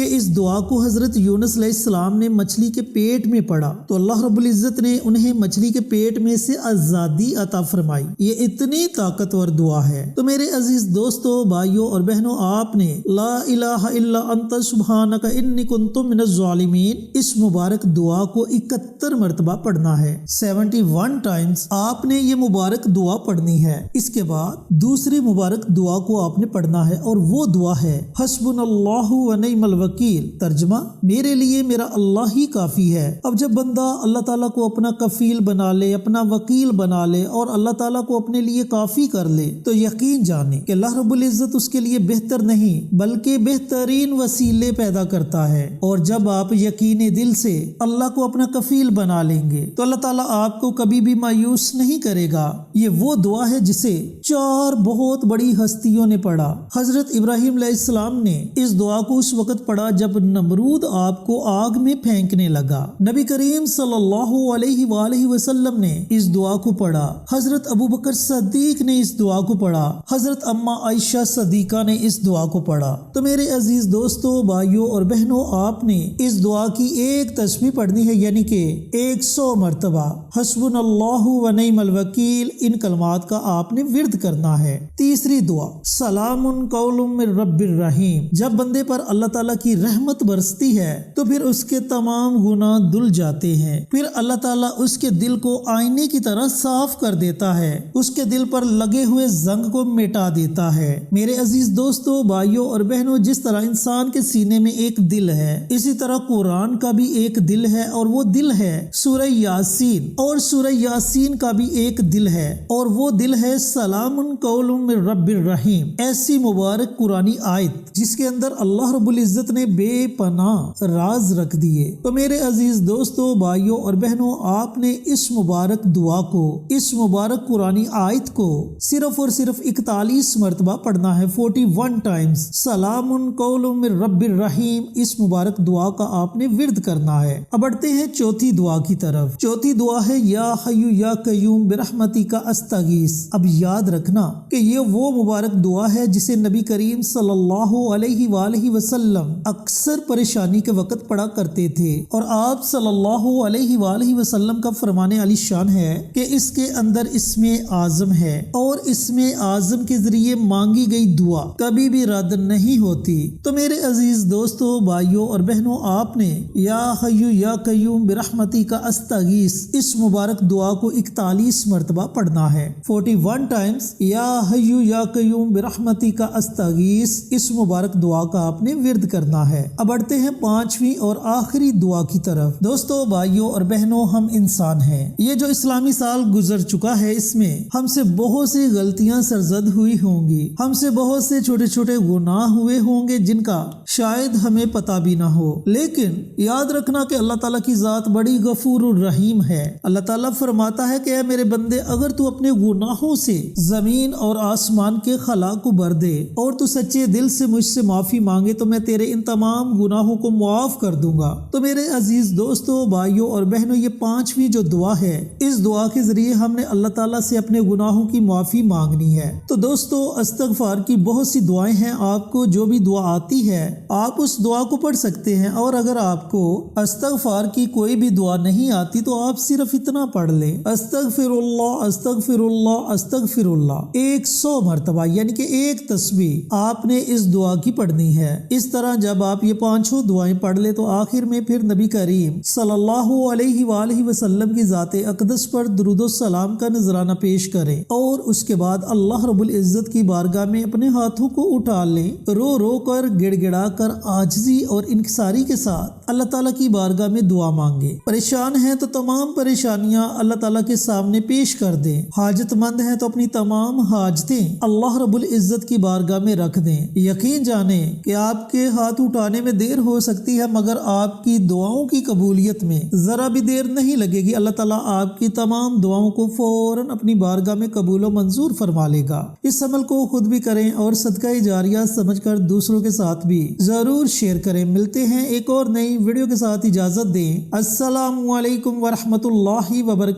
کہ اس دعا کو حضرت یونس علیہ السلام نے مچھلی کے پیٹ میں پڑھا تو اللہ رب العزت نے انہیں مچھلی کے پیٹ میں سے آزادی عطا فرمائی۔ یہ اتنی طاقتور دعا ہے۔ تو میرے عزیز دوستو، بھائیوں اور بہنوں، آپ نے لا الہ الا انت سبحانک انی کنت من الظالمین اس مبارک دعا کو 71 مرتبہ پڑھنا ہے۔ 71 ٹائمز آپ نے یہ مبارک دعا پڑھنی ہے۔ اس کے بعد دوسری مبارک دعا کو آپ نے پڑھنا ہے اور وہ دعا ہے حسبنا اللہ و نعم الوکیل۔ ترجمہ، میرے لیے میرا اللہ ہی کافی ہے۔ اب جب بندہ اللہ تعالیٰ کو اپنا کفیل بنا لے، اپنا وکیل بنا لے اور اللہ تعالیٰ کو اپنے لیے کافی کر لے تو یقین جانے کہ اللہ رب العزت اس کے لیے بہتر نہیں بلکہ بہترین وسیلے پیدا کرتا ہے۔ اور جب آپ یقین دل سے اللہ کو اپنا کفیل بنا لیں گے تو اللہ تعالیٰ آپ کو کبھی بھی مایوس نہیں کرے گا۔ یہ وہ دعا ہے جسے 4 بہت بڑی ہستیوں نے پڑھا۔ حضرت ابراہیم علیہ السلام نے اس دعا کو اس وقت پڑھا جب نمرود آپ کو آگ میں پھینکنے لگا۔ نبی کریم صلی اللہ علیہ وآلہ وسلم نے اس دعا کو پڑھا۔ حضرت ابوبکر صدیق نے اس دعا کو پڑھا۔ حضرت اماں عائشہ صدیقہ نے اس دعا کو پڑھا۔ تو میرے عزیز دوستو، بھائیوں اور بہنوں، آپ نے اس دعا کی ایک تسبیح پڑھنی ہے، یعنی کہ 100 مرتبہ حسبنا اللہ و نعم الوکیل۔ ان کلمات کا آپ نے ورد کرنا ہے۔ تیسری دعا سلام قول من رب الرحیم۔ جب بندے پر اللہ تعالیٰ کی رحمت برستی ہے تو پھر اس کے تمام گناہ دھل جاتے ہیں۔ پھر اللہ تعالیٰ اس کے دل کو آئینے کی طرح صاف کر دیتا ہے، اس کے دل پر لگے ہوئے زنگ کو مٹا دیتا ہے۔ میرے عزیز دوستو، بھائیوں اور بہنوں، جس طرح انسان کے سینے میں ایک دل ہے، اسی طرح قرآن کا بھی ایک دل ہے اور وہ دل ہے سورہ یاسین، اور سورہ یاسین کا بھی ایک دل ہے اور وہ دل ہے سلام قول من رب الرحیم۔ ایسی مبارک قرآنی آیت جس کے اندر اللہ رب العزت نے بے پناہ راز رکھ دیے۔ تو میرے عزیز دوستو، بھائیوں اور بہنوں، آپ نے اس مبارک دعا کو، اس مبارک قرآنی آیت کو صرف اور صرف 41 مرتبہ پڑھنا ہے، 41 ٹائمز سلام قول من رب الرحیم۔ اس مبارک دعا کا آپ نے ورد کرنا ہے۔ اب بڑھتے ہیں چوتھی دعا کی طرف۔ چوتھی دعا ہے یا حی یا قیوم برحمتک استغیث۔ اب یاد رکھنا کہ یہ وہ مبارک دعا ہے جسے نبی کریم صلی اللہ علیہ وآلہ وسلم اکثر پریشانی کے وقت پڑھا کرتے تھے، اور آپ صلی اللہ علیہ وآلہ وسلم کا فرمان علی شان ہے کہ اس کے اندر اسم اعظم ہے، اور اسم اعظم کے ذریعے مانگی گئی دعا کبھی بھی رد نہیں ہوتی۔ تو میرے عزیز دوستو، بھائیوں اور بہنوں، آپ نے یا حی یا قیوم برحمتک استغیث اس مبارک دعا کو 41 مرتبہ پڑھنا ہے، 41 ٹائمز یا حی یا قیوم برحمتک استغیث۔ اس مبارک دعا کا آپ نے ورد کرنا ہے۔ اب بڑھتے ہیں 5ویں اور آخری دعا کی طرف۔ دوستو، بھائیوں اور بہنوں، ہم انسان ہیں۔ یہ جو اسلامی سال گزر چکا ہے، اس میں ہم سے بہت سی غلطیاں سرزد ہوئی ہوں گی، ہم سے بہت سے چھوٹے چھوٹے گناہ ہوئے ہوں گے جن کا شاید ہمیں پتہ بھی نہ ہو، لیکن یاد رکھنا کہ اللہ تعالیٰ کی ذات بڑی غفور الرحیم ہے۔ اللہ تعالیٰ فرماتا ہے کہ اے میرے بندے، اگر تو اپنے گناہوں سے زمین اور آسمان کے خلا کو بھر دے اور تو سچے دل سے مجھ سے معافی مانگے تو میں تیرے ان تمام گناہوں کو معاف کر دوں گا۔ تو میرے عزیز دوستو، بھائیوں اور بہنوں، یہ 5ویں جو دعا ہے، اس دعا کے ذریعے ہم نے اللہ تعالیٰ سے اپنے گناہوں کی معافی مانگنی ہے۔ تو دوستو، استغفار کی بہت سی دعائیں ہیں، آپ کو جو بھی دعا آتی ہے آپ اس دعا کو پڑھ سکتے ہیں، اور اگر آپ کو استغفار کی کوئی بھی دعا نہیں آتی تو آپ صرف اتنا پڑھ لیں، استغفر اللہ استغفر اللہ استغفر اللہ 100 مرتبہ، یعنی کہ ایک تسبیح آپ نے اس دعا کی پڑھنی ہے۔ اس طرح جب آپ یہ 5 دعائیں پڑھ لیں تو آخر میں پھر نبی کریم صلی اللہ علیہ وآلہ وسلم کی ذات اقدس پر درود و سلام کا نذرانہ پیش کریں، اور اس کے بعد اللہ رب العزت کی بارگاہ میں اپنے ہاتھوں کو اٹھا لیں، رو رو کر، گڑ گڑا کر، عاجزی اور انکساری کے ساتھ اللہ تعالیٰ کی بارگاہ میں دعا مانگے۔ پریشان ہیں تو تمام پریشانیاں اللہ تعالیٰ کے سامنے پیش کر دیں، حاجت مند ہیں تو اپنی تمام حاجتیں اللہ رب العزت کی بارگاہ میں رکھ دیں۔ یقین جانیں کہ آپ کے ہاتھ اٹھانے میں دیر ہو سکتی ہے، مگر آپ کی دعاؤں کی قبولیت میں ذرا بھی دیر نہیں لگے گی۔ اللہ تعالیٰ آپ کی تمام دعاؤں کو فوراً اپنی بارگاہ میں قبول و منظور فرما لے گا۔ اس عمل کو خود بھی کریں اور صدقہ جاریہ سمجھ کر دوسروں کے ساتھ بھی ضرور شیئر کریں۔ ملتے ہیں ایک اور نئی ویڈیو کے ساتھ، اجازت دیں۔ السلام علیکم ورحمۃ اللہ وبرکاتہ۔